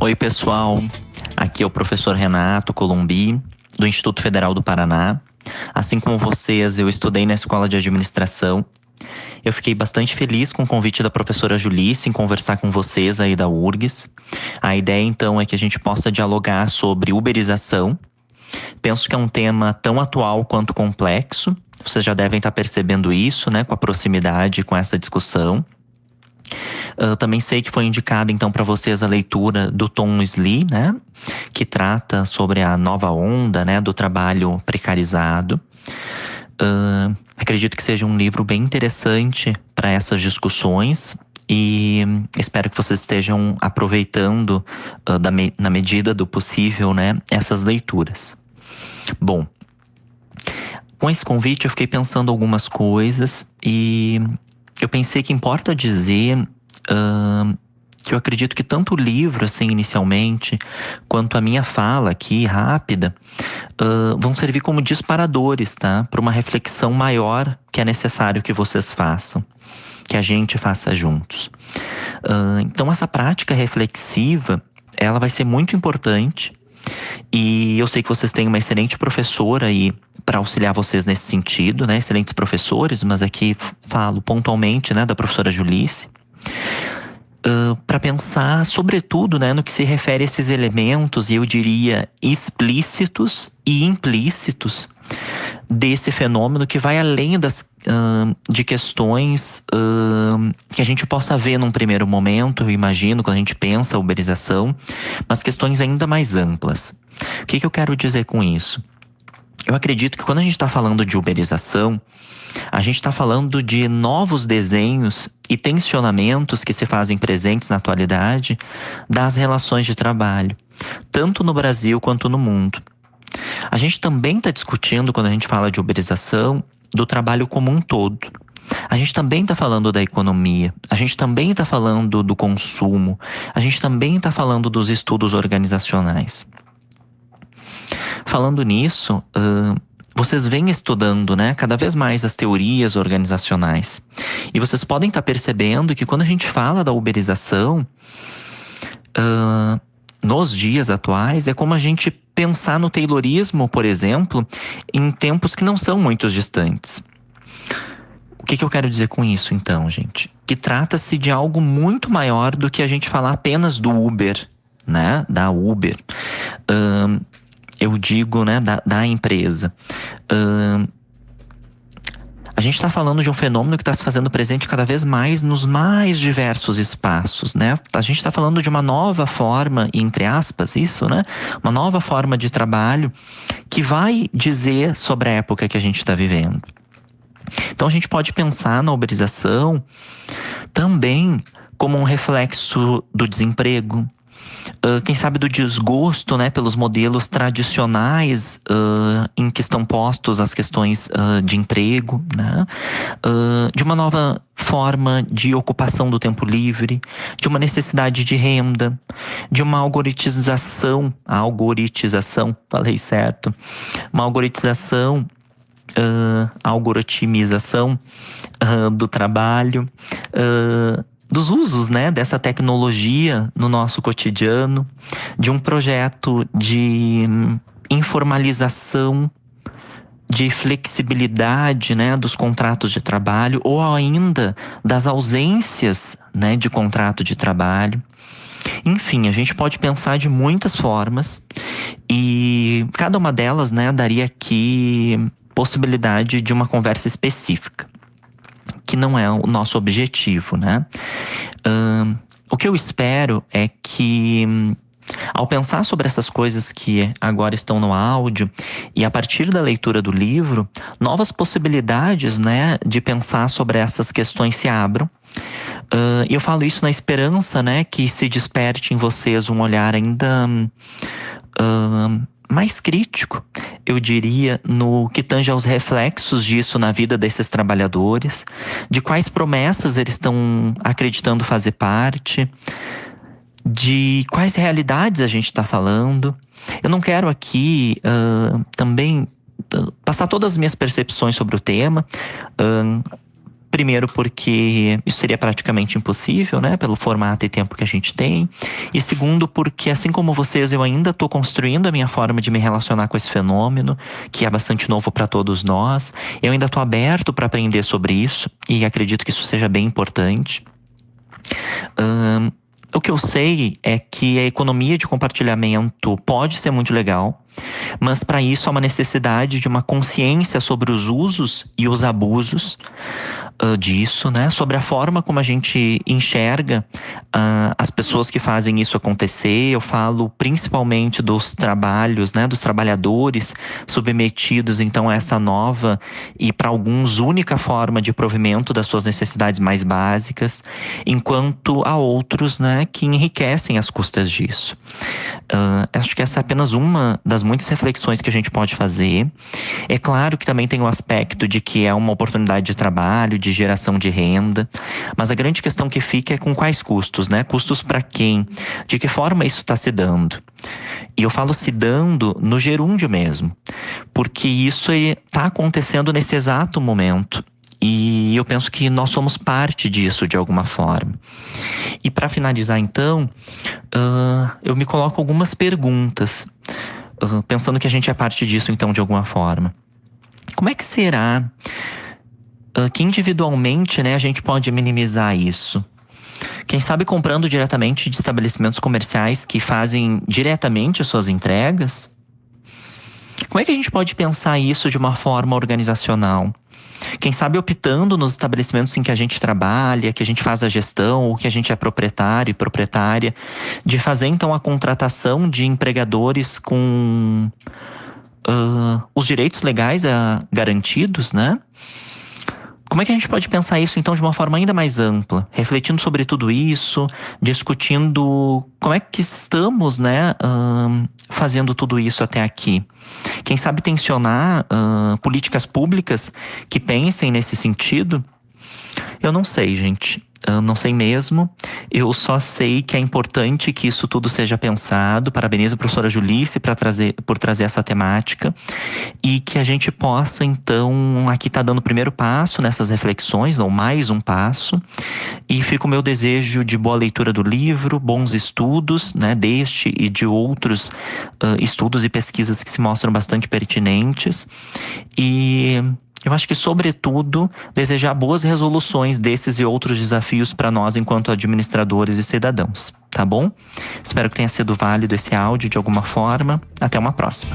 Oi, pessoal. Aqui é o professor Renato Columbi, do Instituto Federal do Paraná. Assim como vocês, eu estudei na Escola de Administração. Eu fiquei bastante feliz com o convite da professora Julice em conversar com vocês aí da URGS. A ideia, então, é que a gente possa dialogar sobre uberização. Penso que é um tema tão atual quanto complexo. Vocês já devem estar percebendo isso, né, com a proximidade com essa discussão. Também sei que foi indicada, então, para vocês a leitura do Tom Slee, né, que trata sobre a nova onda, né, do trabalho precarizado. Acredito que seja um livro bem interessante para essas discussões e espero que vocês estejam aproveitando, na medida do possível, né, essas leituras. Bom, com esse convite eu fiquei pensando algumas coisas e eu pensei que importa dizer que eu acredito que tanto o livro, assim, inicialmente, quanto a minha fala aqui, rápida, vão servir como disparadores, tá? Para uma reflexão maior que é necessário que vocês façam, que a gente faça juntos. Então, essa prática reflexiva, ela vai ser muito importante e eu sei que vocês têm uma excelente professora aí para auxiliar vocês nesse sentido, né? Excelentes professores, mas aqui falo pontualmente, né, da professora Julice. Para pensar, sobretudo, né, no que se refere a esses elementos, e eu diria explícitos e implícitos, desse fenômeno que vai além de questões que a gente possa ver num primeiro momento, eu imagino, quando a gente pensa a uberização, mas questões ainda mais amplas. O que eu quero dizer com isso? Eu acredito que quando a gente está falando de uberização, a gente está falando de novos desenhos e tensionamentos que se fazem presentes na atualidade das relações de trabalho, tanto no Brasil quanto no mundo. A gente também está discutindo, quando a gente fala de uberização, do trabalho como um todo. A gente também está falando da economia, a gente também está falando do consumo, a gente também está falando dos estudos organizacionais. Falando nisso, vocês vêm estudando, né, cada vez mais as teorias organizacionais. E vocês podem estar percebendo que quando a gente fala da uberização, nos dias atuais, é como a gente pensar no taylorismo, por exemplo, em tempos que não são muito distantes. O que eu quero dizer com isso, então, gente? Que trata-se de algo muito maior do que a gente falar apenas do Uber, né, da Uber. Eu digo, né, da empresa. A gente está falando de um fenômeno que está se fazendo presente cada vez mais nos mais diversos espaços, né? A gente está falando de uma nova forma, entre aspas, isso, né? Uma nova forma de trabalho que vai dizer sobre a época que a gente está vivendo. Então a gente pode pensar na uberização também como um reflexo do desemprego, quem sabe do desgosto, né, pelos modelos tradicionais em que estão postos as questões de emprego, né, de uma nova forma de ocupação do tempo livre, de uma necessidade de renda, de uma algoritmização, falei certo, uma algoritmização do trabalho, dos usos, né, dessa tecnologia no nosso cotidiano, de um projeto de informalização, de flexibilidade, né, dos contratos de trabalho, ou ainda das ausências, né, de contrato de trabalho. Enfim, a gente pode pensar de muitas formas e cada uma delas, né, daria aqui possibilidade de uma conversa específica, que não é o nosso objetivo, né? O que eu espero é que, ao pensar sobre essas coisas que agora estão no áudio e a partir da leitura do livro, novas possibilidades, né, de pensar sobre essas questões se abram. E eu falo isso na esperança, né, que se desperte em vocês um olhar ainda mais crítico, eu diria, no que tange aos reflexos disso na vida desses trabalhadores, de quais promessas eles estão acreditando fazer parte, de quais realidades a gente está falando. Eu não quero aqui também passar todas as minhas percepções sobre o tema, Primeiro porque isso seria praticamente impossível, né? Pelo formato e tempo que a gente tem. E segundo porque, assim como vocês, eu ainda estou construindo a minha forma de me relacionar com esse fenômeno, que é bastante novo para todos nós. Eu ainda estou aberto para aprender sobre isso e acredito que isso seja bem importante. O que eu sei é que a economia de compartilhamento pode ser muito legal, mas para isso há uma necessidade de uma consciência sobre os usos e os abusos disso, né? Sobre a forma como a gente enxerga as pessoas que fazem isso acontecer. Eu falo principalmente dos trabalhos, né? Dos trabalhadores submetidos então a essa nova e para alguns única forma de provimento das suas necessidades mais básicas, enquanto há outros, né? Que enriquecem às custas disso. Acho que essa é apenas uma das muitas reflexões que a gente pode fazer. É claro que também tem o aspecto de que é uma oportunidade de trabalho, de geração de renda, mas a grande questão que fica é com quais custos, né? Custos para quem? De que forma isso está se dando? E eu falo se dando no gerúndio mesmo, porque isso está acontecendo nesse exato momento. E eu penso que nós somos parte disso de alguma forma. E para finalizar então, eu me coloco algumas perguntas, pensando que a gente é parte disso então de alguma forma. Como é que será que individualmente, né, a gente pode minimizar isso? Quem sabe comprando diretamente de estabelecimentos comerciais que fazem diretamente as suas entregas? Como é que a gente pode pensar isso de uma forma organizacional? Quem sabe optando nos estabelecimentos em que a gente trabalha, que a gente faz a gestão, ou que a gente é proprietário e proprietária, de fazer então a contratação de empregadores com os direitos legais garantidos, né? Como é que a gente pode pensar isso, então, de uma forma ainda mais ampla? Refletindo sobre tudo isso, discutindo como é que estamos, né, fazendo tudo isso até aqui. Quem sabe tensionar políticas públicas que pensem nesse sentido? Eu não sei, gente. Eu não sei mesmo. Eu só sei que é importante que isso tudo seja pensado. Parabenizo a professora Julice por trazer essa temática. E que a gente possa, então, aqui tá dando o primeiro passo nessas reflexões, ou mais um passo. E fica o meu desejo de boa leitura do livro, bons estudos, né, deste e de outros estudos e pesquisas que se mostram bastante pertinentes. E eu acho que, sobretudo, desejar boas resoluções desses e outros desafios para nós enquanto administradores e cidadãos, tá bom? Espero que tenha sido válido esse áudio de alguma forma. Até uma próxima.